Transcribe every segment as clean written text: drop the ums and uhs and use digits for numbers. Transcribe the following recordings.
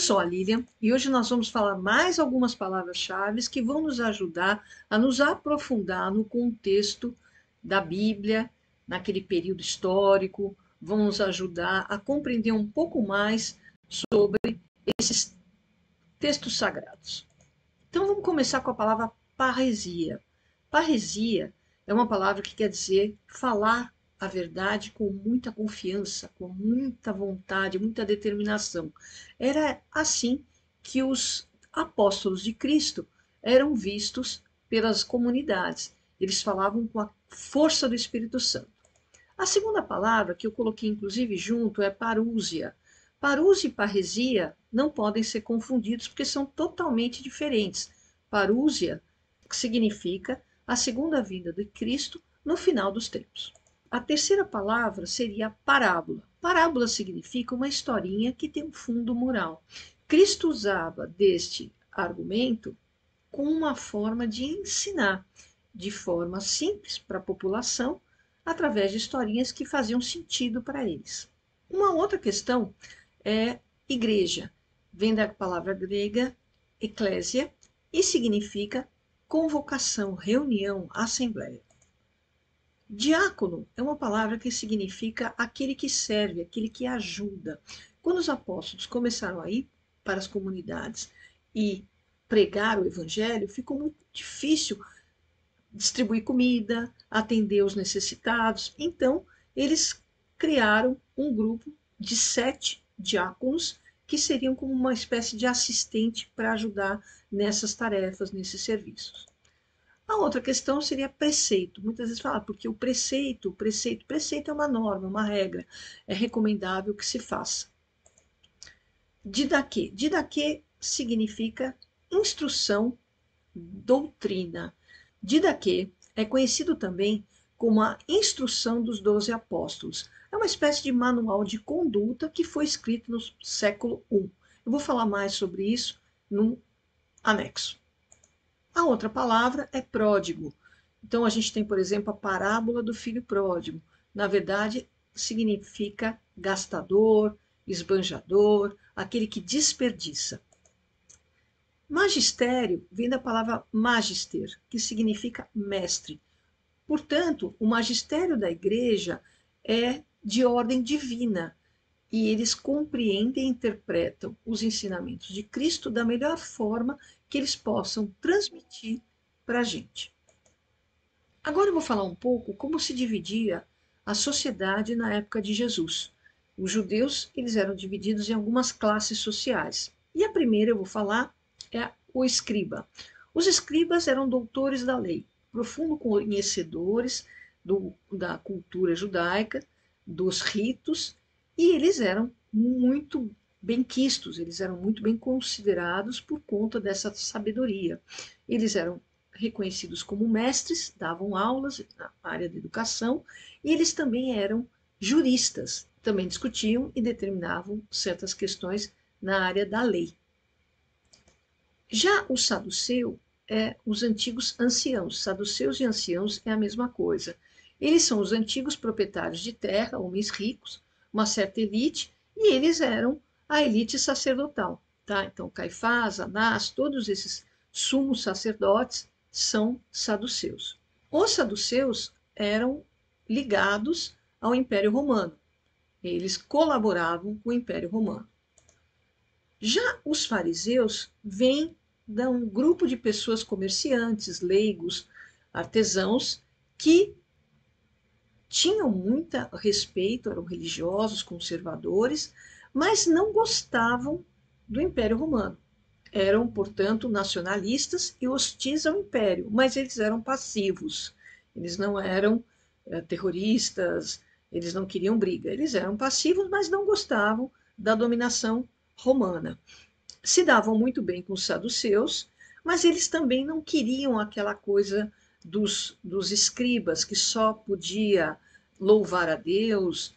sou a Lilian e hoje nós vamos falar mais algumas palavras-chave que vão nos ajudar a nos aprofundar no contexto da Bíblia, naquele período histórico, vão nos ajudar a compreender um pouco mais sobre esses textos sagrados. Então vamos começar com a palavra parresia. Parresia é uma palavra que quer dizer falar a verdade com muita confiança, com muita vontade, muita determinação. Era assim que os apóstolos de Cristo eram vistos pelas comunidades. Eles falavam com a força do Espírito Santo. A segunda palavra, que eu coloquei inclusive junto, é parúsia. Parúsia e parresia não podem ser confundidos porque são totalmente diferentes. Parúsia significa a segunda vinda de Cristo no final dos tempos. A terceira palavra seria parábola. Parábola significa uma historinha que tem um fundo moral. Cristo usava deste argumento como uma forma de ensinar de forma simples para a população, através de historinhas que faziam sentido para eles. Uma outra questão é igreja. Vem da palavra grega eclésia e significa convocação, reunião, assembleia. Diácono é uma palavra que significa aquele que serve, aquele que ajuda. Quando os apóstolos começaram a ir para as comunidades e pregar o evangelho, ficou muito difícil distribuir comida, atender os necessitados. Então, eles criaram um grupo de 7 diáconos que seriam como uma espécie de assistente para ajudar nessas tarefas, nesses serviços. A outra questão seria preceito. Muitas vezes fala, porque o preceito é uma norma, uma regra. É recomendável que se faça. Didaquê. Didaquê significa instrução, doutrina. Didaquê é conhecido também como a instrução dos 12 apóstolos. É uma espécie de manual de conduta que foi escrito no século I. Eu vou falar mais sobre isso no anexo. A outra palavra é pródigo. Então, a gente tem, por exemplo, a parábola do filho pródigo. Na verdade, significa gastador, esbanjador, aquele que desperdiça. Magistério vem da palavra magister, que significa mestre. Portanto, o magistério da igreja é de ordem divina e eles compreendem e interpretam os ensinamentos de Cristo da melhor forma que eles possam transmitir para a gente. Agora eu vou falar um pouco como se dividia a sociedade na época de Jesus. Os judeus, eles eram divididos em algumas classes sociais. E a primeira eu vou falar é o escriba. Os escribas eram doutores da lei, profundos conhecedores da cultura judaica, dos ritos, e eles eram muito bem quistos, eles eram muito bem considerados por conta dessa sabedoria. Eles eram reconhecidos como mestres, davam aulas na área da educação, e eles também eram juristas, também discutiam e determinavam certas questões na área da lei. Já o saduceu é os antigos anciãos. Saduceus e anciãos é a mesma coisa. Eles são os antigos proprietários de terra, homens ricos, uma certa elite, e eles eram a elite sacerdotal. Tá? Então, Caifás, Anás, todos esses sumos sacerdotes são saduceus. Os saduceus eram ligados ao Império Romano. Eles colaboravam com o Império Romano. Já os fariseus vêm de um grupo de pessoas comerciantes, leigos, artesãos, que tinham muito respeito, eram religiosos, conservadores, mas não gostavam do Império Romano. Eram, portanto, nacionalistas e hostis ao Império, mas eles eram passivos. Eles não eram terroristas, eles não queriam briga. Eles eram passivos, mas não gostavam da dominação romana. Se davam muito bem com os saduceus, mas eles também não queriam aquela coisa dos escribas, que só podia louvar a Deus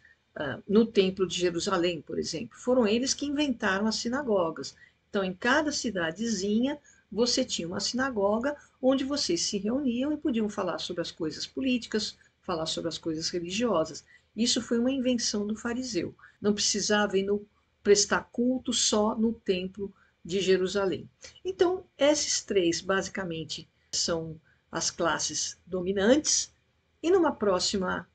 no Templo de Jerusalém, por exemplo. Foram eles que inventaram as sinagogas. Então, em cada cidadezinha, você tinha uma sinagoga onde vocês se reuniam e podiam falar sobre as coisas políticas, falar sobre as coisas religiosas. Isso foi uma invenção do fariseu. Não precisava ir no prestar culto só no templo de Jerusalém. Então, esses três, basicamente, são as classes dominantes, e numa próxima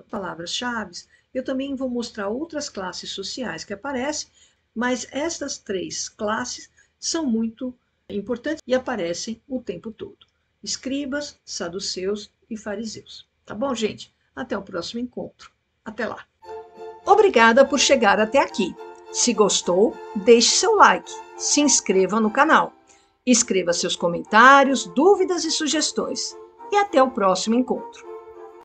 palavras-chave, eu também vou mostrar outras classes sociais que aparecem, mas essas três classes são muito importantes e aparecem o tempo todo: escribas, saduceus e fariseus. Tá bom, gente? Até o próximo encontro. Até lá. Obrigada por chegar até aqui. Se gostou, deixe seu like, se inscreva no canal, escreva seus comentários, dúvidas e sugestões. E até o próximo encontro.